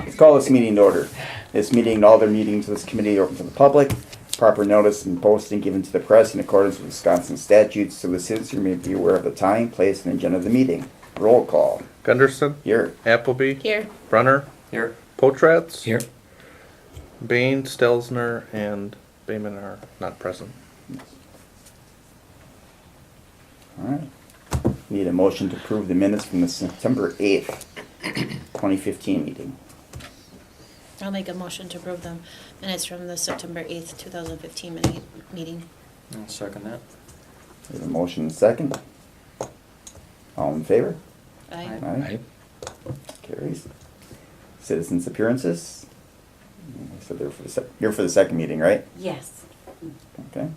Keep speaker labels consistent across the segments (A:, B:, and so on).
A: Let's call this meeting to order. This meeting and all other meetings of this committee are open to the public. Proper notice and posting given to the press in accordance with Wisconsin statutes so the citizen may be aware of the time, place, and agenda of the meeting. Roll call.
B: Gunderson.
A: Here.
B: Appleby.
C: Here.
B: Brunner.
D: Here.
B: Potratz.
D: Here.
B: Bain, Stelzner, and Bayman are not present.
A: All right. Need a motion to approve the minutes from the September 8th, 2015 meeting.
C: I'll make a motion to approve the minutes from the September 8th, 2015 meeting.
D: I'll second that.
A: We have a motion and a second. All in favor?
C: Aye.
A: Aye. Carries. Citizens' appearances. So they're for you're for the second meeting, right?
E: Yes.
A: Okay.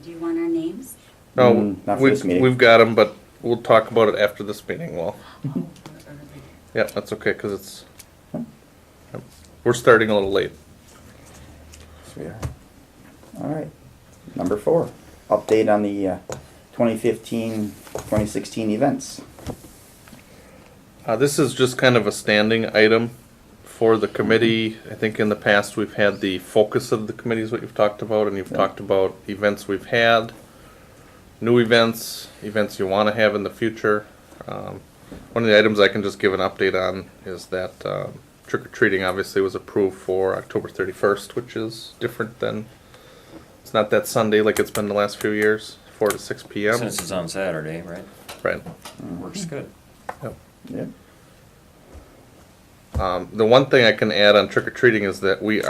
E: Do you want our names?
B: No,
A: not for this meeting.
B: we've got them, but we'll talk about it after this meeting. Well, yeah, that's okay because it's we're starting a little late.
A: Yes, we are. All right. Number 4. Update on the 2015-2016 events.
B: This is just kind of a standing item for the committee. I think in the past we've had the focus of the committee is what you've talked about, and you've talked about events we've had, new events, events you want to have in the future. One of the items I can just give an update on is that trick-or-treating obviously was approved for October 31st, which is different than, it's not that Sunday like it's been the last few years, 4 to 6 p.m.
D: Since it's on Saturday, right?
B: Right.
D: Works good.
B: Yep.
A: Yeah.
B: The one thing I can add on trick-or-treating is that we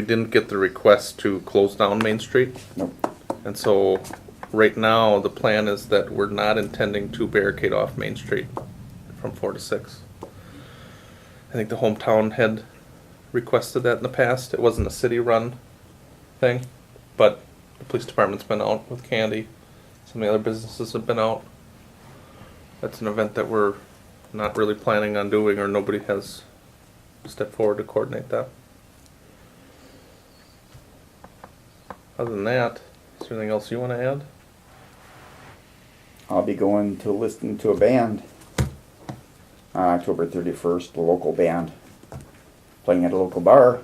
B: didn't get the request to close down Main Street.
A: Nope.
B: And so right now the plan is that we're not intending to barricade off Main Street from 4 to 6. I think the hometown had requested that in the past. It wasn't a city-run thing, but the police department's been out with candy. Some of the other businesses have been out. That's an event that we're not really planning on doing, or nobody has stepped forward to coordinate that. Other than that, is there anything else you want to add?
A: I'll be going to listen to a band on October 31st, a local band playing at a local bar.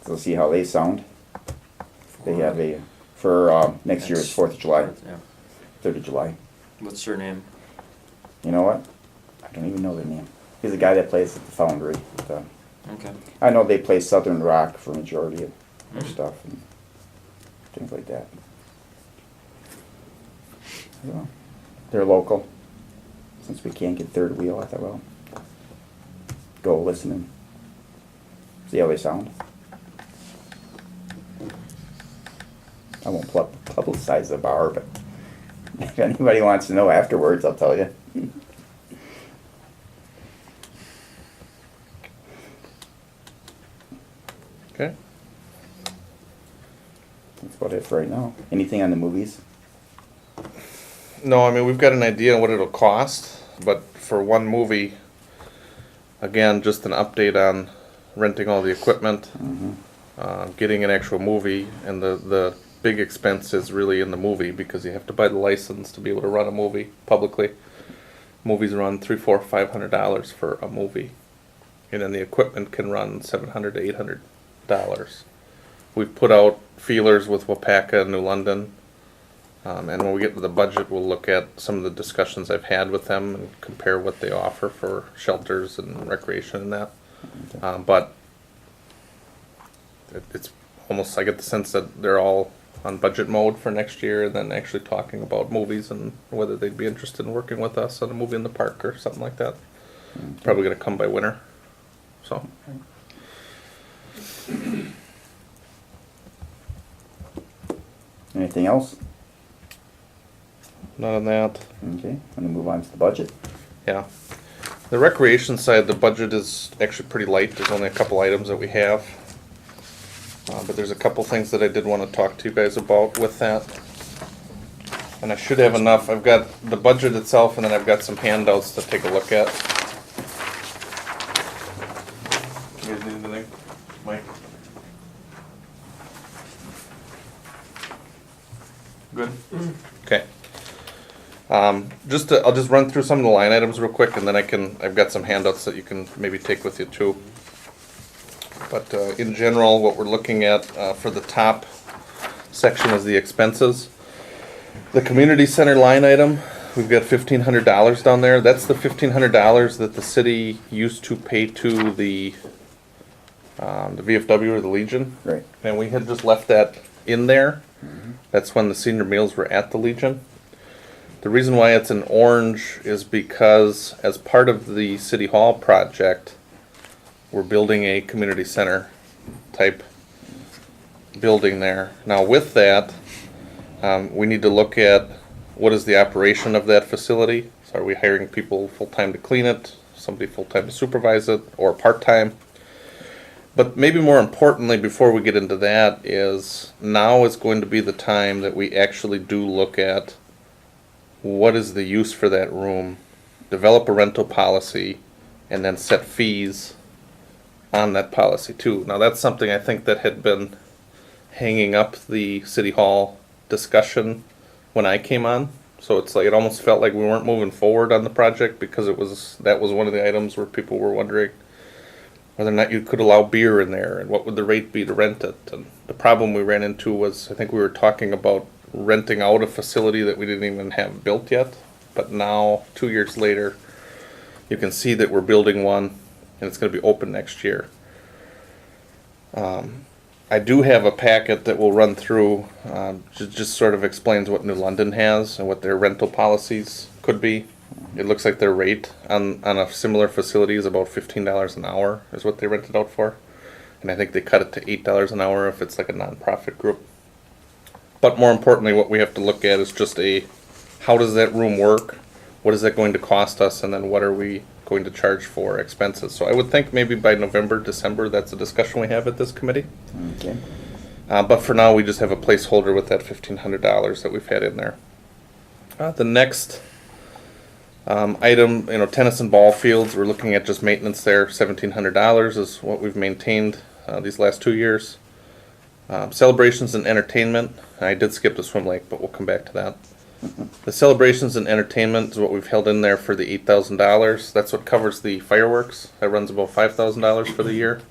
A: So see how they sound. They have for next year's 4th of July,
D: Yeah.
A: 3rd of July.
D: What's their name?
A: You know what? I don't even know their name. He's a guy that plays at the Foundry.
D: Okay.
A: I know they play Southern rock for majority of their
D: Mhm.
A: stuff and things like that. So, they're local. Since we can't get third wheel, I thought, well, go listen and see how they sound. I won't publicize the bar, but if anybody wants to know afterwards, I'll tell you.
B: Okay.
A: That's about it for right now. Anything on the movies?
B: No, I mean, we've got an idea on what it'll cost, but for one movie, again, just an update on renting all the equipment, getting an actual movie, and the big expense is really in the movie because you have to buy the license to be able to run a movie publicly. Movies run $300, $400, $500 for a movie, and then the equipment can run $700 to $800. We've put out feelers with Weyauwega and New London. And when we get to the budget, we'll look at some of the discussions I've had with them and compare what they offer for shelters and recreation and that. But it's almost, I get the sense that they're all on budget mode for next year and then actually talking about movies and whether they'd be interested in working with us on a movie in the park or something like that. Probably going to come by winter. So.
A: Anything else?
B: None of that.
A: Okay, I'm gonna move on to the budget.
B: Yeah. The recreation side, the budget is actually pretty light. There's only a couple items that we have. But there's a couple things that I did want to talk to you guys about with that. And I should have enough. I've got the budget itself and then I've got some handouts to take a look at. You guys need anything? Mike? Good? Okay. I'll just run through some of the line items real quick, and then I've got some handouts that you can maybe take with you too. But in general, what we're looking at for the top section is the expenses. The community center line item, we've got $1,500 down there. That's the $1,500 that the city used to pay to the VFW or the Legion.
A: Right.
B: And we had just left that in there. That's when the senior meals were at the Legion. The reason why it's in orange is because as part of the City Hall project, we're building a community center type building there. Now with that, we need to look at what is the operation of that facility. So are we hiring people full-time to clean it, somebody full-time to supervise it, or part-time? But maybe more importantly, before we get into that, is now is going to be the time that we actually do look at what is the use for that room, develop a rental policy, and then set fees on that policy too. Now that's something I think that had been hanging up the City Hall discussion when I came on. So it's like, it almost felt like we weren't moving forward on the project because that was one of the items where people were wondering whether or not you could allow beer in there and what would the rate be to rent it. And the problem we ran into was, I think we were talking about renting out a facility that we didn't even have built yet. But now, 2 years later, you can see that we're building one and it's going to be open next year. I do have a packet that we'll run through, just sort of explains what New London has and what their rental policies could be. It looks like their rate on a similar facility is about $15 an hour is what they rent it out for. And I think they cut it to $8 an hour if it's like a nonprofit group. But more importantly, what we have to look at is just how does that room work? What is that going to cost us? And then what are we going to charge for expenses? So I would think maybe by November, December, that's a discussion we have at this committee.
A: Okay.
B: But for now, we just have a placeholder with that $1,500 that we've had in there. The next item, tennis and ball fields, we're looking at just maintenance there. $1,700 is what we've maintained these last 2 years. Celebrations and entertainment, I did skip the swim lake, but we'll come back to that. The celebrations and entertainment is what we've held in there for the $8,000. That's what covers the fireworks. That runs about $5,000 for the year.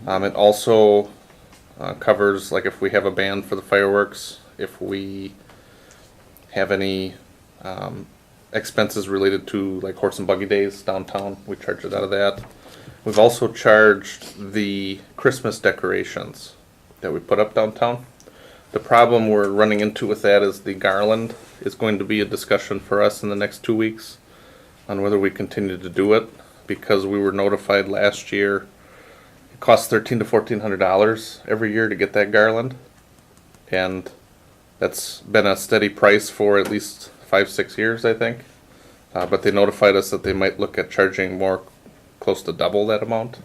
B: It also covers, like, if we have a band for the fireworks, if we have any expenses related to, like, horse and buggy days downtown, we charge it out of that. We've also charged the Christmas decorations that we put up downtown. The problem we're running into with that is the garland is going to be a discussion for us in the next 2 weeks on whether we continue to do it, because we were notified last year it costs $1,300 to $1,400 every year to get that garland, and that's been a steady price for at least 5-6 years, I think. But they notified us that they might look at charging more, close to double that amount,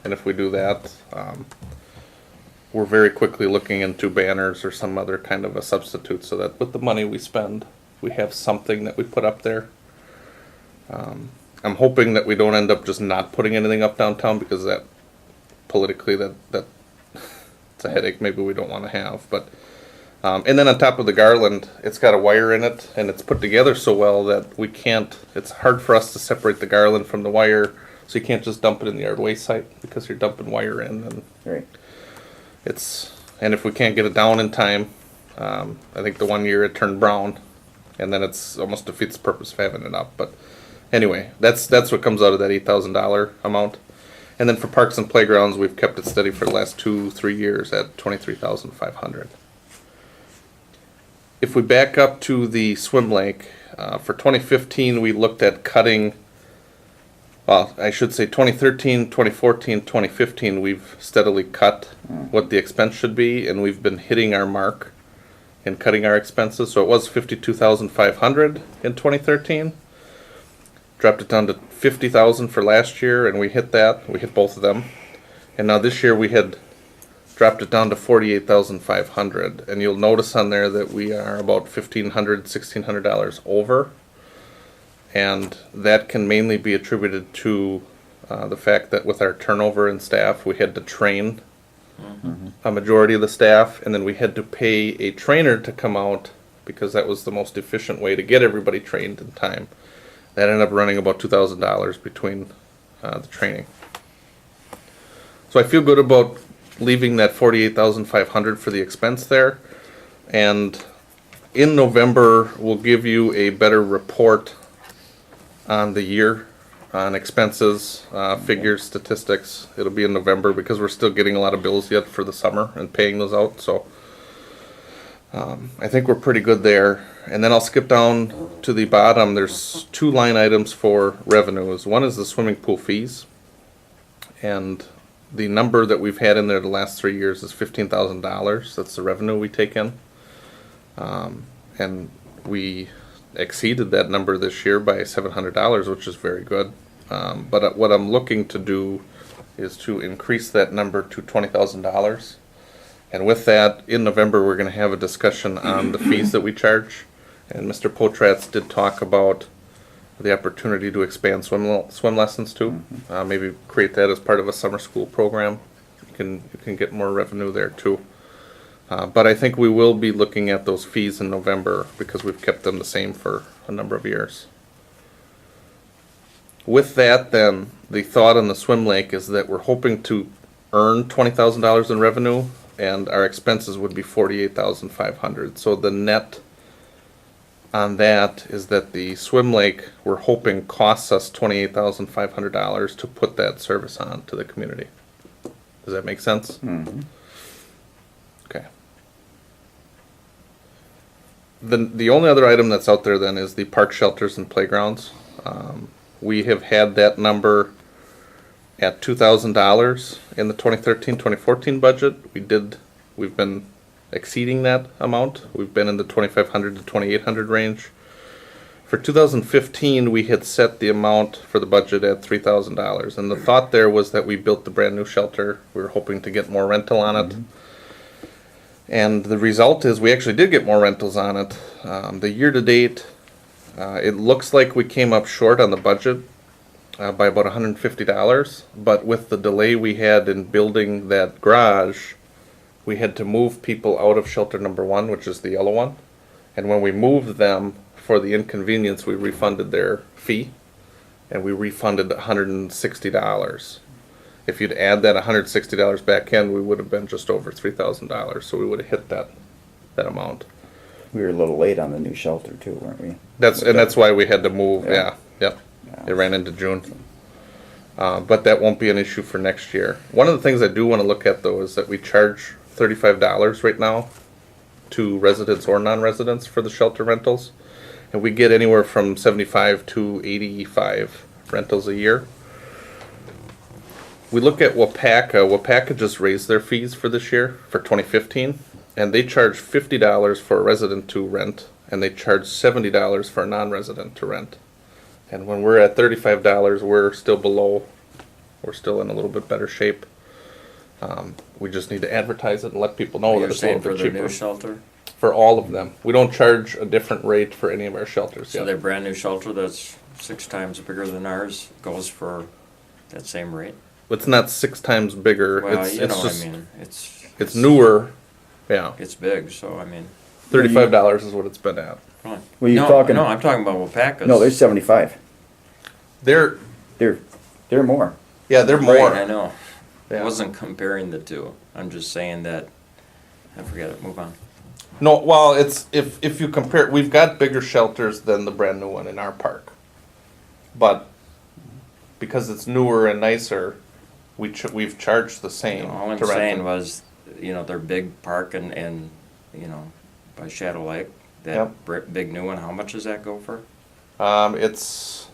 B: and if we do that, we're very quickly looking into banners or some other kind of a substitute, so that with the money we spend, we have something that we put up there. I'm hoping that we don't end up just not putting anything up downtown, because that politically that it's a headache maybe we don't want to have. But and then on top of the garland, it's got a wire in it, and it's put together so well that we can't. It's hard for us to separate the garland from the wire, so you can't just dump it in the yard waste site because you're dumping wire in, and
A: Right.
B: and if we can't get it down in time, I think the 1 year it turned brown, and then it's almost defeats the purpose of having it up. But anyway, that's what comes out of that $8,000 amount. And then for parks and playgrounds, we've kept it steady for the last 2-3 years at $23,500. If we back up to the swim lake, for 2015 we looked at cutting. Well, I should say 2013, 2014, 2015, we've steadily cut what the expense should be, and we've been hitting our mark in cutting our expenses. So it was $52,500 in 2013. Dropped it down to $50,000 for last year, and we hit that. We hit both of them. And now this year we had dropped it down to $48,500. And you'll notice on there that we are about $1,500, $1,600 over. And that can mainly be attributed to the fact that with our turnover in staff, we had to train a majority of the staff, and then we had to pay a trainer to come out because that was the most efficient way to get everybody trained in time. That ended up running about $2,000 between the training. So I feel good about leaving that $48,500 for the expense there. And in November, we'll give you a better report on the year, on expenses, figures, statistics. It'll be in November because we're still getting a lot of bills yet for the summer and paying those out. So I think we're pretty good there. And then I'll skip down to the bottom. There's 2 line items for revenues. One is the swimming pool fees. And the number that we've had in there the last 3 years is $15,000. That's the revenue we take in. And we exceeded that number this year by $700, which is very good. But what I'm looking to do is to increase that number to $20,000. And with that, in November, we're going to have a discussion on the fees that we charge. And Mr. Potratz did talk about the opportunity to expand swim lessons too. Maybe create that as part of a summer school program. You can get more revenue there too. But I think we will be looking at those fees in November because we've kept them the same for a number of years. With that, then, the thought on the swim lake is that we're hoping to earn $20,000 in revenue, and our expenses would be $48,500. So the net on that is that the swim lake, we're hoping, costs us $28,500 to put that service on to the community. Does that make sense?
A: Mm-hmm.
B: Okay. The only other item that's out there then is the park shelters and playgrounds. We have had that number at $2,000 in the 2013-2014 budget. We've been exceeding that amount. We've been in the $2,500 to $2,800 range. For 2015, we had set the amount for the budget at $3,000, and the thought there was that we built the brand new shelter. We were hoping to get more rental on it. And the result is we actually did get more rentals on it. The year to date, it looks like we came up short on the budget by about $150, but with the delay we had in building that garage, we had to move people out of shelter number 1, which is the yellow one. And when we moved them, for the inconvenience, we refunded their fee, and we refunded $160. If you'd add that $160 back in, we would have been just over $3,000, so we would have hit that amount.
A: We were a little late on the new shelter too, weren't we?
B: That's why we had to move.
A: Yeah.
B: Yep.
A: Yeah.
B: It ran into June. But that won't be an issue for next year. One of the things I do want to look at, though, is that we charge $35 right now to residents or non-residents for the shelter rentals. And we get anywhere from 75 to 85 rentals a year. We look at Weyauwega. Weyauwega just raised their fees for this year, for 2015. And they charge $50 for a resident to rent, and they charge $70 for a non-resident to rent. And when we're at $35, we're still below. We're still in a little bit better shape. We just need to advertise it and let people know that
D: You're
B: it's a
D: saying
B: little
D: for
B: bit
D: the
B: cheaper.
D: new shelter?
B: For all of them. We don't charge a different rate for any of our shelters
D: So
B: yet.
D: their brand new shelter that's 6 times bigger than ours goes for that same rate?
B: It's not 6 times bigger.
D: Well,
B: it's
D: you know,
B: just,
D: I mean,
B: it's newer. Yeah.
D: It's big, so I mean.
B: $35 is what it's been at.
D: Come on.
A: Well, you're
D: No,
A: talking-
D: No, I'm talking about Weyauwega's.
A: No, there's 75.
B: They're
A: They're more.
B: they're more.
D: Right, I know.
B: Yeah.
D: I wasn't comparing the two. I'm just saying that, I forget it, move on.
B: No, well, it's if you compare, we've got bigger shelters than the brand new one in our park, but because it's newer and nicer, we've charged the
D: You
B: same.
D: know, all I'm
B: to rent
D: saying
B: them.
D: was, you know, their big park and, you know, by Shadow Lake, that
B: Yep.
D: big new one, how much does that go for?
B: It's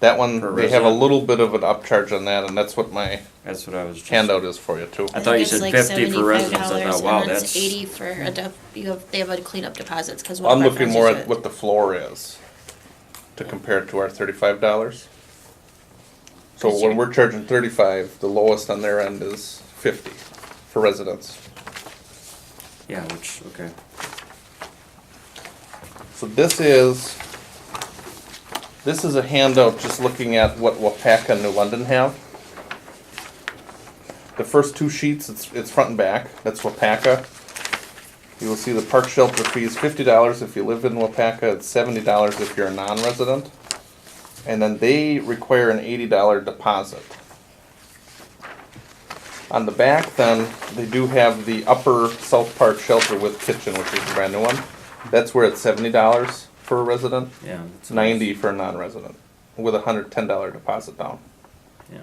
B: that one.
D: Per
B: They have a
D: resident?
B: little bit of an upcharge on that, and that's what my
D: That's what I was just.
B: handout is for you too.
D: I thought you
C: think
D: said
C: it's
D: 50 for residents. I
C: $75,
D: thought, wow,
C: and then
D: that's.
C: it's 80 for they have a cleanup deposits because
B: I'm looking more at what the floor is to compare it to our $35. So
C: Cause
B: when
C: you're-
B: we're charging 35, the lowest on their end is 50 for residents.
D: Yeah, which, okay.
B: So this is a handout just looking at what Weyauwega and New London have. The first 2 sheets, it's front and back. That's Weyauwega. You will see the park shelter fee is $50 if you live in Weyauwega, it's $70 if you're a non-resident. And then they require an $80 deposit. On the back then, they do have the upper South Park shelter with kitchen, which is a brand new one. That's where it's $70 for a resident,
D: Yeah.
B: it's $90 for a non-resident, with a $110 deposit down.
D: Yeah.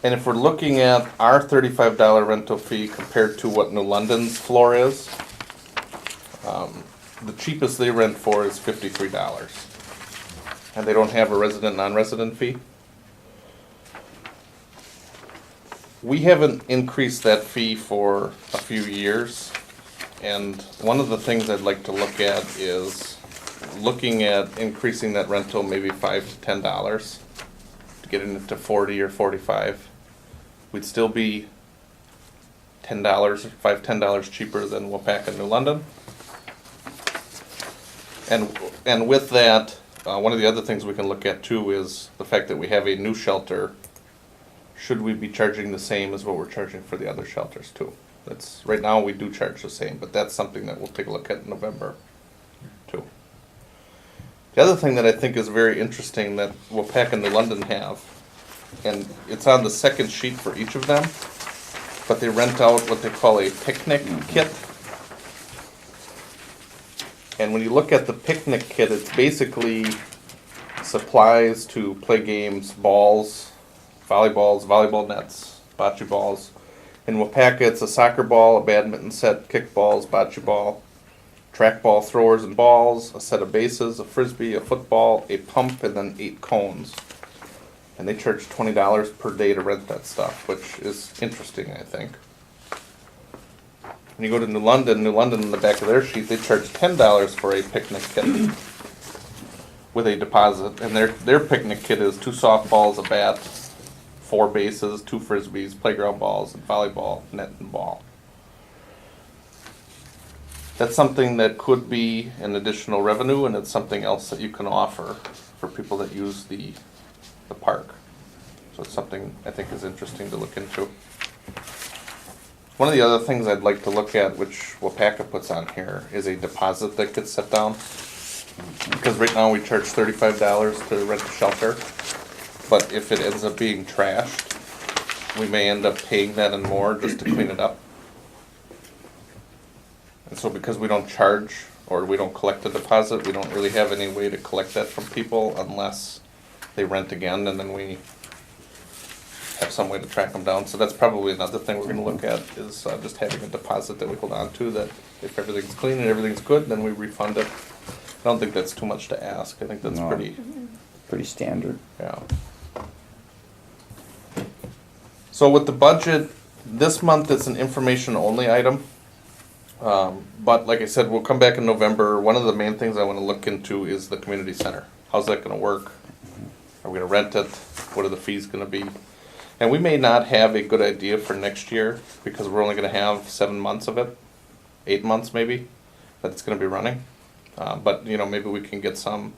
B: And if we're looking at our $35 rental fee compared to what New London's floor is, the cheapest they rent for is $53. And they don't have a resident, non-resident fee. We haven't increased that fee for a few years. And one of the things I'd like to look at is looking at increasing that rental maybe $5 to $10 to get it to 40 or 45. We'd still be $10, $5, $10 cheaper than Weyauwega, New London. And with that, one of the other things we can look at too is the fact that we have a new shelter. Should we be charging the same as what we're charging for the other shelters too? That's, right now we do charge the same, but that's something that we'll take a look at in November too. The other thing that I think is very interesting that Weyauwega and New London have, and it's on the second sheet for each of them, but they rent out what they call a picnic kit. And when you look at the picnic kit, it's basically supplies to play games, balls, volleyballs, volleyball nets, bocce balls. In Weyauwega, it's a soccer ball, a badminton set, kickballs, bocce ball, track ball throwers and balls, a set of bases, a frisbee, a football, a pump, and then 8 cones. And they charge $20 per day to rent that stuff, which is interesting, I think. When you go to New London in the back of their sheet, they charge $10 for a picnic kit with a deposit. And their picnic kit is 2 softballs, a bat, 4 bases, 2 frisbees, playground balls, and volleyball, net and ball. That's something that could be an additional revenue, and it's something else that you can offer for people that use the park. So it's something I think is interesting to look into. One of the other things I'd like to look at, which Weyauwega puts on here, is a deposit that gets set down. Because right now we charge $35 to rent a shelter, but if it ends up being trashed, we may end up paying that and more just to clean it up. And so because we don't charge, or we don't collect the deposit, we don't really have any way to collect that from people unless they rent again, and then we have some way to track them down. So that's probably another thing we're gonna look at, is just having a deposit that we hold on to, that if everything's clean and everything's good, then we refund it. I don't think that's too much to ask. I think that's
A: No.
B: pretty
A: standard.
B: yeah. So with the budget, this month it's an information-only item. But like I said, we'll come back in November. One of the main things I want to look into is the community center. How's that going to work? Are we going to rent it? What are the fees going to be? And we may not have a good idea for next year because we're only going to have 7 months of it, 8 months maybe, that it's going to be running. But you know, maybe we can get some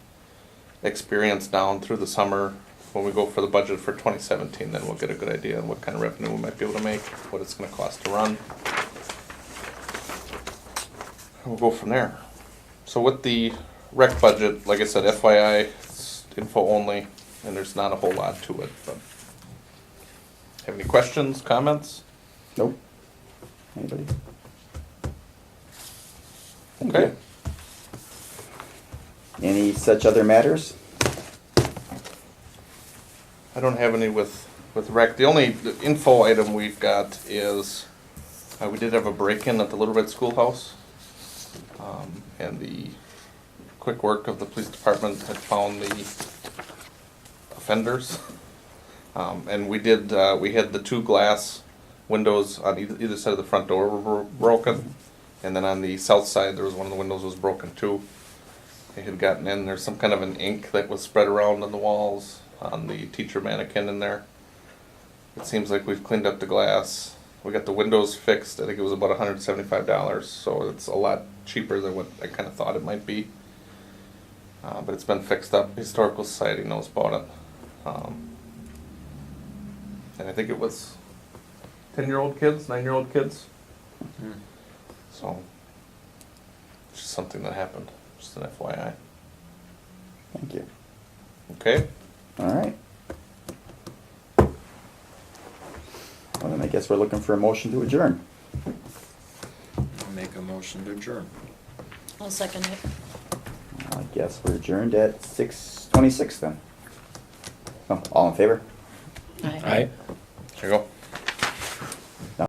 B: experience down through the summer. When we go for the budget for 2017, then we'll get a good idea on what kind of revenue we might be able to make, what it's going to cost to run. We'll go from there. So with the rec budget, like I said, FYI, it's info only, and there's not a whole lot to it. But have any questions, comments?
A: Nope. Anybody? Thank
B: Okay.
A: you. Any such other matters?
B: I don't have any with rec. The only info item we've got is we did have a break-in at the Little Red Schoolhouse. And the quick work of the police department had found the offenders. And we had the 2 glass windows on either side of the front door were broken. And then on the south side, there was one of the windows was broken too. They had gotten in, there's some kind of an ink that was spread around on the walls on the teacher mannequin in there. It seems like we've cleaned up the glass. We got the windows fixed. I think it was about $175, so it's a lot cheaper than what I kind of thought it might be. But it's been fixed up. Historical Society knows about it. And I think it was 10-year-old kids, 9-year-old kids
D: Hmm.
B: So, it's just something that happened, just an FYI.
A: Thank you.
B: Okay?
A: All right. Well, then I guess we're looking for a motion to adjourn.
D: I'll make a motion to adjourn.
C: I'll second it.
A: I guess we're adjourned at 6:26 then. Oh, all in favor?
C: Aye.
F: Aye.
B: Here you go.